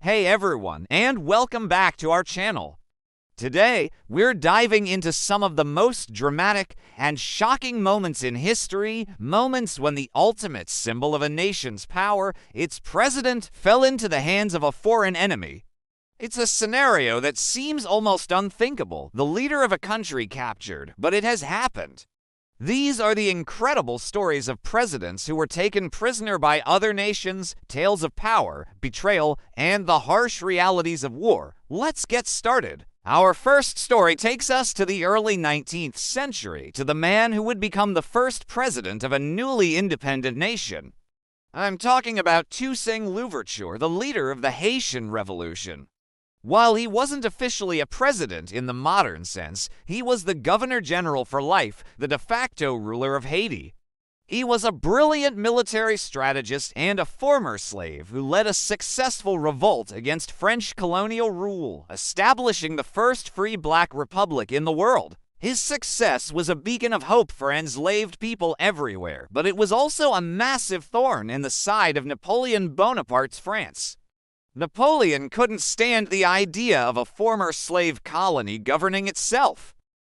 Hey everyone, and welcome back to our channel. Today, we're diving into some of the most dramatic and shocking moments in history, moments when the ultimate symbol of a nation's power, its president, fell into the hands of a foreign enemy. It's a scenario that seems almost unthinkable, the leader of a country captured, but it has happened. These are the incredible stories of presidents who were taken prisoner by other nations, tales of power, betrayal, and the harsh realities of war. Let's get started. Our first story takes us to the early 19th century, to the man who would become the first president of a newly independent nation. I'm talking about Toussaint Louverture, the leader of the Haitian Revolution. While he wasn't officially a president in the modern sense, he was the governor-general for life, the de facto ruler of Haiti. He was a brilliant military strategist and a former slave who led a successful revolt against French colonial rule, establishing the first free black republic in the world. His success was a beacon of hope for enslaved people everywhere, but it was also a massive thorn in the side of Napoleon Bonaparte's France. Napoleon couldn't stand the idea of a former slave colony governing itself.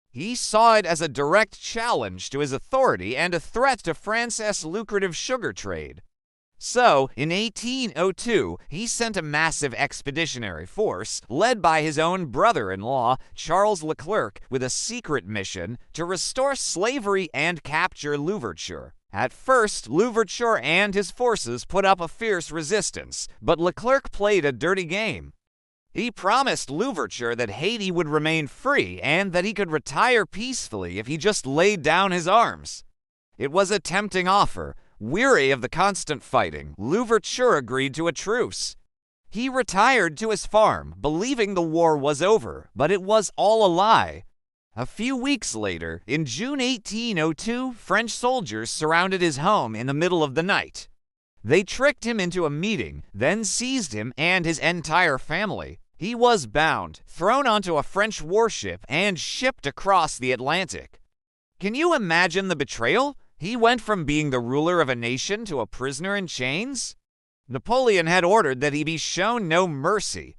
He saw it as a direct challenge to his authority and a threat to France's lucrative sugar trade. So, in 1802, he sent a massive expeditionary force, led by his own brother-in-law, Charles Leclerc, with a secret mission to restore slavery and capture Louverture. At first, Louverture and his forces put up a fierce resistance, but Leclerc played a dirty game. He promised Louverture that Haiti would remain free and that he could retire peacefully if he just laid down his arms. It was a tempting offer. Weary of the constant fighting, Louverture agreed to a truce. He retired to his farm, believing the war was over, but it was all a lie. A few weeks later, in June 1802, French soldiers surrounded his home in the middle of the night. They tricked him into a meeting, then seized him and his entire family. He was bound, thrown onto a French warship, and shipped across the Atlantic. Can you imagine the betrayal? He went from being the ruler of a nation to a prisoner in chains? Napoleon had ordered that he be shown no mercy.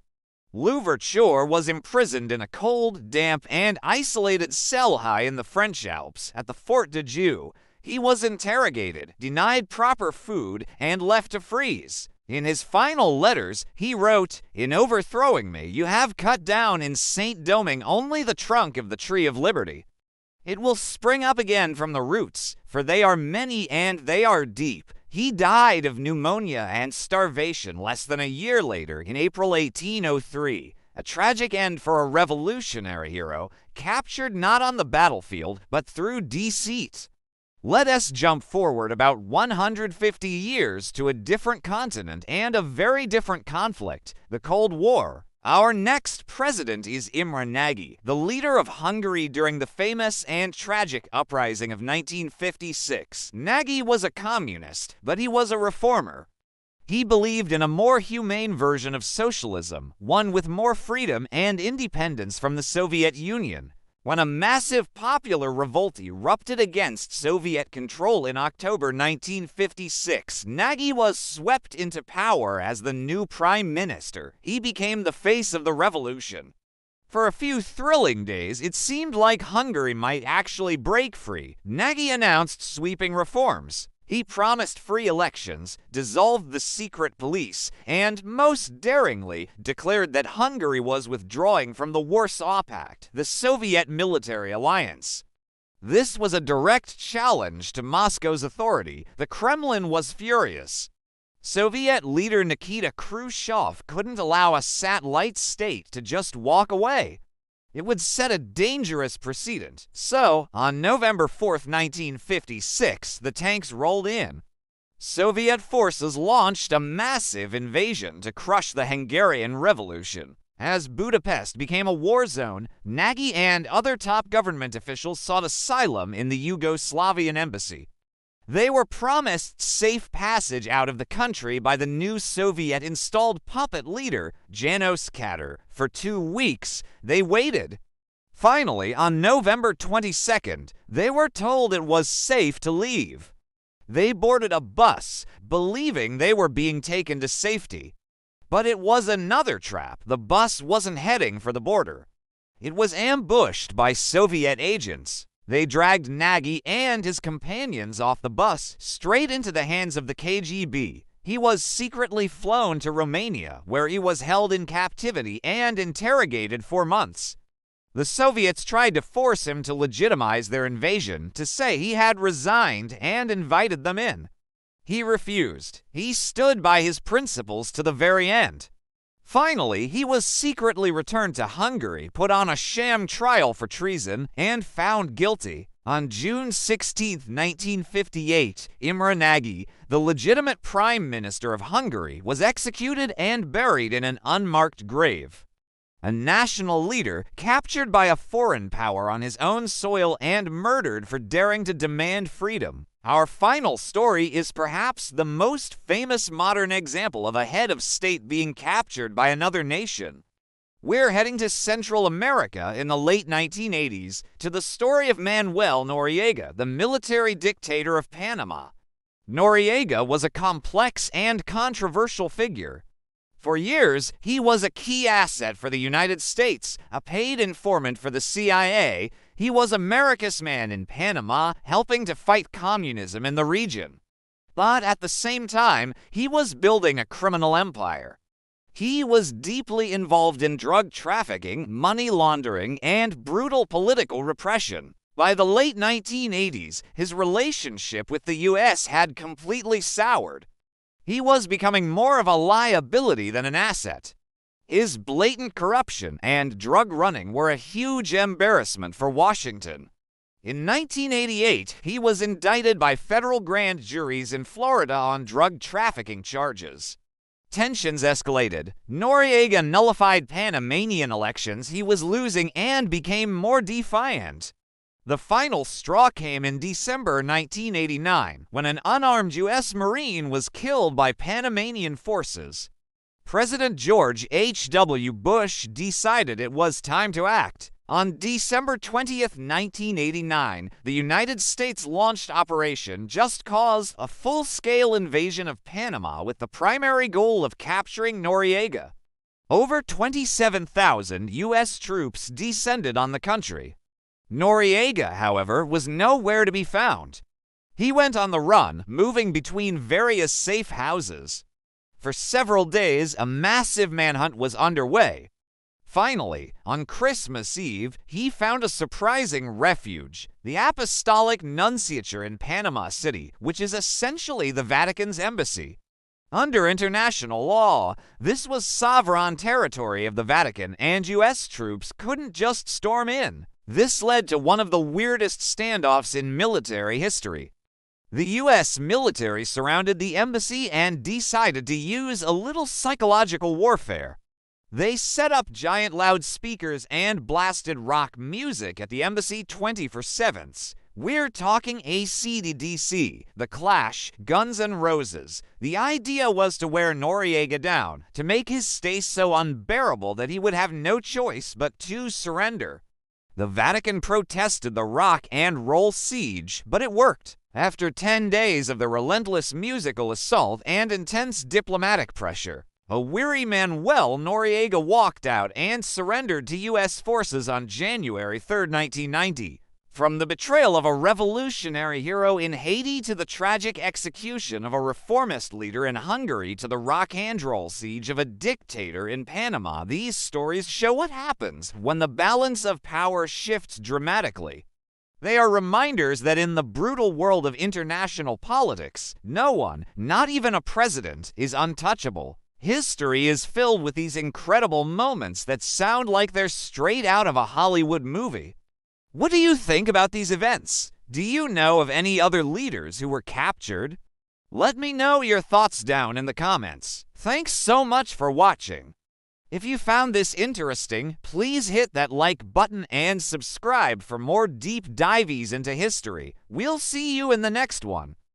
Louverture was imprisoned in a cold, damp, and isolated cell high in the French Alps at the Fort de Dieu. He was interrogated, denied proper food, and left to freeze. In his final letters, he wrote, "In overthrowing me, you have cut down in Saint-Domingue only the trunk of the tree of liberty. It will spring up again from the roots, for they are many and they are deep." He died of pneumonia and starvation less than a year later, in April 1803. A tragic end for a revolutionary hero, captured not on the battlefield, but through deceit. Let us jump forward about 150 years to a different continent and a very different conflict, the Cold War. Our next president is Imre Nagy, the leader of Hungary during the famous and tragic uprising of 1956. Nagy was a communist, but he was a reformer. He believed in a more humane version of socialism, one with more freedom and independence from the Soviet Union. When a massive popular revolt erupted against Soviet control in October 1956, Nagy was swept into power as the new prime minister. He became the face of the revolution. For a few thrilling days, it seemed like Hungary might actually break free. Nagy announced sweeping reforms. He promised free elections, dissolved the secret police, and, most daringly, declared that Hungary was withdrawing from the Warsaw Pact, the Soviet military alliance. This was a direct challenge to Moscow's authority. The Kremlin was furious. Soviet leader Nikita Khrushchev couldn't allow a satellite state to just walk away. It would set a dangerous precedent. So, on November 4, 1956, the tanks rolled in. Soviet forces launched a massive invasion to crush the Hungarian Revolution. As Budapest became a war zone, Nagy and other top government officials sought asylum in the Yugoslavian embassy. They were promised safe passage out of the country by the new Soviet-installed puppet leader, Janos Kadar. For 2 weeks, they waited. Finally, on November 22nd, they were told it was safe to leave. They boarded a bus, believing they were being taken to safety. But it was another trap. The bus wasn't heading for the border. It was ambushed by Soviet agents. They dragged Nagy and his companions off the bus straight into the hands of the KGB. He was secretly flown to Romania, where he was held in captivity and interrogated for months. The Soviets tried to force him to legitimize their invasion, to say he had resigned and invited them in. He refused. He stood by his principles to the very end. Finally, he was secretly returned to Hungary, put on a sham trial for treason, and found guilty. On June 16, 1958, Imre Nagy, the legitimate prime minister of Hungary, was executed and buried in an unmarked grave. A national leader captured by a foreign power on his own soil and murdered for daring to demand freedom. Our final story is perhaps the most famous modern example of a head of state being captured by another nation. We're heading to Central America in the late 1980s to the story of Manuel Noriega, the military dictator of Panama. Noriega was a complex and controversial figure. For years, he was a key asset for the United States, a paid informant for the CIA. He was America's man in Panama, helping to fight communism in the region. But at the same time, he was building a criminal empire. He was deeply involved in drug trafficking, money laundering, and brutal political repression. By the late 1980s, his relationship with the U.S. had completely soured. He was becoming more of a liability than an asset. His blatant corruption and drug running were a huge embarrassment for Washington. In 1988, he was indicted by federal grand juries in Florida on drug trafficking charges. Tensions escalated. Noriega nullified Panamanian elections he was losing and became more defiant. The final straw came in December 1989, when an unarmed U.S. Marine was killed by Panamanian forces. President George H.W. Bush decided it was time to act. On December 20, 1989, the United States launched Operation Just Cause, a full-scale invasion of Panama with the primary goal of capturing Noriega. Over 27,000 U.S. troops descended on the country. Noriega, however, was nowhere to be found. He went on the run, moving between various safe houses. For several days, a massive manhunt was underway. Finally, on Christmas Eve, he found a surprising refuge, the Apostolic Nunciature in Panama City, which is essentially the Vatican's embassy. Under international law, this was sovereign territory of the Vatican, and U.S. troops couldn't just storm in. This led to one of the weirdest standoffs in military history. The U.S. military surrounded the embassy and decided to use a little psychological warfare. They set up giant loudspeakers and blasted rock music at the embassy 24/7. We're talking AC/DC, The Clash, Guns N' Roses. The idea was to wear Noriega down, to make his stay so unbearable that he would have no choice but to surrender. The Vatican protested the rock and roll siege, but it worked. After 10 days of the relentless musical assault and intense diplomatic pressure, a weary Manuel Noriega walked out and surrendered to U.S. forces on January 3, 1990. From the betrayal of a revolutionary hero in Haiti to the tragic execution of a reformist leader in Hungary to the rock and roll siege of a dictator in Panama, these stories show what happens when the balance of power shifts dramatically. They are reminders that in the brutal world of international politics, no one, not even a president, is untouchable. History is filled with these incredible moments that sound like they're straight out of a Hollywood movie. What do you think about these events? Do you know of any other leaders who were captured? Let me know your thoughts down in the comments. Thanks so much for watching. If you found this interesting, please hit that like button and subscribe for more deep dives into history. We'll see you in the next one.